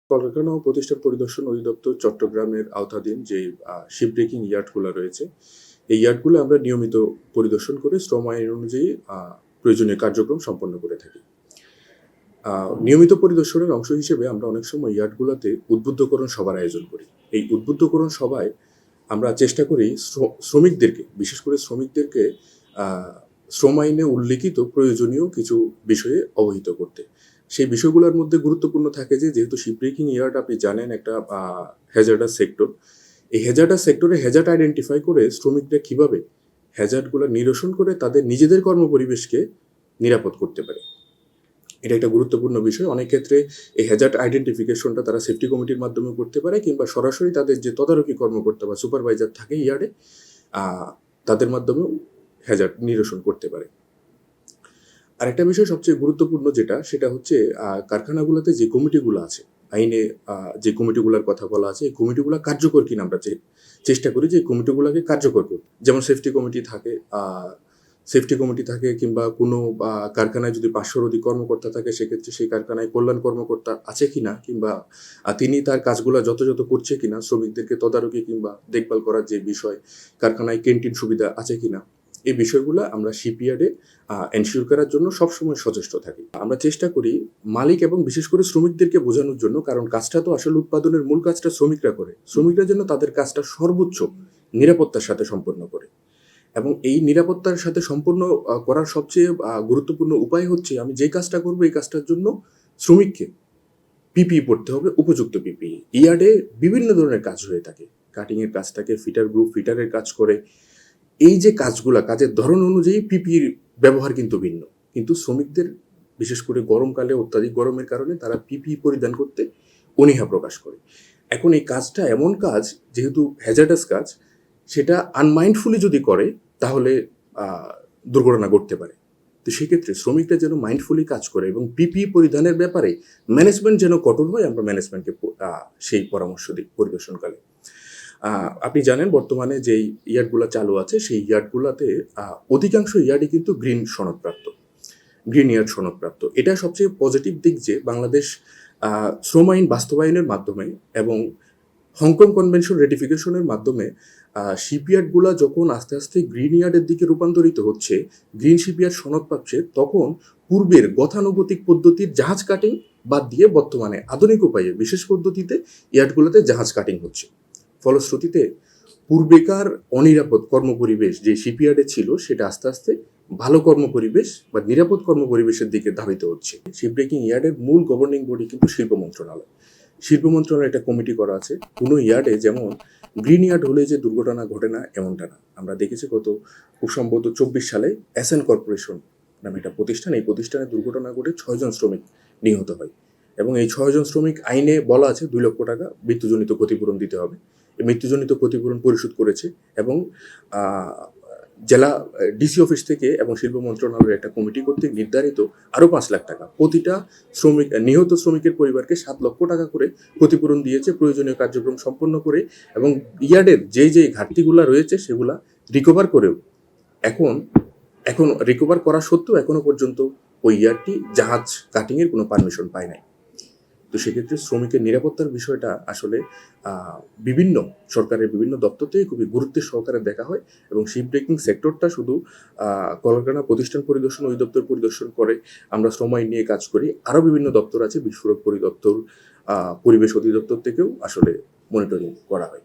কলকারখানা ও প্রতিষ্ঠান পরিদর্শন অধিদপ্তর চট্টগ্রামের আওতাধীন যে শিপ ব্রেকিং ইয়ার্ডগুলো রয়েছে, এই ইয়ার্ডগুলো আমরা নিয়মিত পরিদর্শন করে শ্রম আইন অনুযায়ী প্রয়োজনীয় কার্যক্রম সম্পন্ন করে থাকি। নিয়মিত পরিদর্শনের অংশ হিসেবে আমরা অনেক সময় ইয়ার্ডগুলোতে উদ্বুদ্ধকরণ সভার আয়োজন করি। এই উদ্বুদ্ধকরণ সভায় আমরা চেষ্টা করি শ্রমিকদেরকে, বিশেষ করে শ্রমিকদেরকে শ্রম আইনে উল্লিখিত প্রয়োজনীয় কিছু বিষয়ে অবহিত করতে। সেই বিষয়গুলোর মধ্যে গুরুত্বপূর্ণ থাকে যেহেতু শিপ ব্রেকিং ইয়ার্ড আপনি জানেন একটা হ্যাজার্ডাস সেক্টর। এই হ্যাজার্ডাস সেক্টরে হ্যাজার্ড আইডেন্টিফাই করে শ্রমিকরা কিভাবে হ্যাজার্ডগুলো নিরসন করে তাদের নিজেদের কর্মপরিবেশকে নিরাপদ করতে পারে, এটা একটা গুরুত্বপূর্ণ বিষয়। অনেক ক্ষেত্রে এই হ্যাজার্ড আইডেন্টিফিকেশনটা তারা সেফটি কমিটির মাধ্যমে করতে পারে, কিংবা সরাসরি তাদের যে তদারকি কর্মকর্তা বা সুপারভাইজার থাকে ইয়ার্ডে, তাদের মাধ্যমেও হ্যাজার্ড নিরসন করতে পারে। আরেকটা বিষয় সবচেয়ে গুরুত্বপূর্ণ সেটা হচ্ছে কারখানাগুলোতে যে কমিটিগুলো আছে, আইনে যে কমিটিগুলোর কথা বলা আছে, এই কমিটিগুলো কার্যকর কিনা আমরা চেষ্টা করি যে এই কমিটিগুলোকে কার্যকর করতে। যেমন সেফটি কমিটি থাকে কিংবা কোনো কারখানায় যদি 500-র অধিক কর্মকর্তা থাকে, সেক্ষেত্রে সেই কারখানায় কল্যাণ কর্মকর্তা আছে কিনা, কিংবা তিনি তার কাজগুলো যথাযথ করছে কিনা, শ্রমিকদেরকে তদারকি কিংবা দেখভাল করার যে বিষয়, কারখানায় ক্যান্টিন সুবিধা আছে কিনা, এই বিষয়গুলো আমরা শিপইয়ার্ডে এনশিওর করার জন্য সবসময় সচেষ্ট থাকি। আমরা চেষ্টা করি মালিক এবং বিশেষ করে শ্রমিকদেরকে বোঝানোর জন্য, কারণ কাজটা তো আসলে উৎপাদনের মূল কাজটা শ্রমিকরা করে, শ্রমিকরা যেন তাদের কাজটা সর্বোচ্চ নিরাপত্তার সাথে সম্পন্ন করে। এবং এই নিরাপত্তার সাথে সম্পন্ন করার সবচেয়ে গুরুত্বপূর্ণ উপায় হচ্ছে, আমি যে কাজটা করবো এই কাজটার জন্য শ্রমিককে পিপিই পড়তে হবে, উপযুক্ত পিপিই। ইয়ার্ডে বিভিন্ন ধরনের কাজ হয়ে থাকে, কাটিংয়ের কাজ থাকে, ফিটার গ্রুপ ফিটারের কাজ করে। এই যে কাজগুলা, কাজের ধরন অনুযায়ী পিপিইর ব্যবহার কিন্তু ভিন্ন, কিন্তু শ্রমিকদের বিশেষ করে গরমকালে অত্যাধিক গরমের কারণে তারা পিপিই পরিধান করতে অনীহা প্রকাশ করে। এখন এই কাজটা এমন কাজ, যেহেতু হ্যাজার্ডাস কাজ, সেটা আনমাইন্ডফুলি যদি করে তাহলে দুর্ঘটনা ঘটতে পারে। তো সেক্ষেত্রে শ্রমিকরা যেন মাইন্ডফুলি কাজ করে এবং পিপিই পরিধানের ব্যাপারে ম্যানেজমেন্ট যেন কঠোর হয়, আমরা ম্যানেজমেন্টকে সেই পরামর্শ দিই পরিদর্শনকালে। আপনি জানেন বর্তমানে যেই ইয়ার্ডগুলো চালু আছে, সেই ইয়ার্ডগুলোতে অধিকাংশ ইয়ার্ডই কিন্তু গ্রিন ইয়ার্ড সনদপ্রাপ্ত। এটা সবচেয়ে পজিটিভ দিক যে বাংলাদেশ শ্রম আইন বাস্তবায়নের মাধ্যমে এবং হংকং কনভেনশন রেটিফিকেশনের মাধ্যমে শিপইয়ার্ডগুলো যখন আস্তে আস্তে গ্রিন ইয়ার্ডের দিকে রূপান্তরিত হচ্ছে, গ্রিন শিপইয়ার্ড সনদ পাচ্ছে, তখন পূর্বের গতানুগতিক পদ্ধতির জাহাজ কাটিং বাদ দিয়ে বর্তমানে আধুনিক উপায়ে বিশেষ পদ্ধতিতে ইয়ার্ডগুলোতে জাহাজ কাটিং হচ্ছে। ফলশ্রুতিতে পূর্বেকার অনিরাপদ কর্মপরিবেশ যে শিপইয়ার্ডে ছিল, সেটা আস্তে আস্তে ভালো কর্মপরিবেশ বা নিরাপদ কর্মপরিবেশের দিকে ধাবিত হচ্ছে। শিপ ব্রেকিং ইয়ার্ডের মূল গভর্নিং বডি কিন্তু শিল্প মন্ত্রণালয় একটা কমিটি করা আছে। কোনো ইয়ার্ডে যেমন গ্রিন ইয়ার্ড হলে যে দুর্ঘটনা ঘটে না, এমনটা না। আমরা দেখেছি খুব সম্ভবত 24 সালে এসএন কর্পোরেশন নামে একটা প্রতিষ্ঠান, এই প্রতিষ্ঠানে দুর্ঘটনা ঘটে 6 জন শ্রমিক নিহত হয়, এবং এই 6 জন শ্রমিক আইনে বলা আছে 2 লক্ষ টাকা মৃত্যুজনিত ক্ষতিপূরণ দিতে হবে। এই মৃত্যুজনিত ক্ষতিপূরণ পরিশোধ করেছে, এবং জেলা ডিসি অফিস থেকে এবং শিল্প মন্ত্রণালয়ের একটা কমিটি কর্তৃক নির্ধারিত আরও 5 লাখ টাকা প্রতিটা নিহত শ্রমিকের পরিবারকে 7 লক্ষ টাকা করে ক্ষতিপূরণ দিয়েছে প্রয়োজনীয় কার্যক্রম সম্পন্ন করে। এবং ইয়ার্ডের যে ঘাটতিগুলো রয়েছে সেগুলা রিকভার করেও এখন রিকভার করা সত্ত্বেও এখনো পর্যন্ত ওই ইয়ার্ডটি জাহাজ কাটিংয়ের কোনো পারমিশন পায় নাই। তো সেক্ষেত্রে শ্রমিকের নিরাপত্তার বিষয়টা আসলে সরকারের বিভিন্ন দপ্তর থেকে খুবই গুরুত্বের সহকারে দেখা হয়। এবং শিপ ব্রেকিং সেক্টরটা শুধু কলকারখানা প্রতিষ্ঠান পরিদর্শন অধিদপ্তর পরিদর্শন করে, আমরা শ্রম আইন নিয়ে কাজ করি, আরও বিভিন্ন দপ্তর আছে, বিস্ফোরক পরিদপ্তর, পরিবেশ অধিদপ্তর থেকেও আসলে মনিটরিং করা হয়।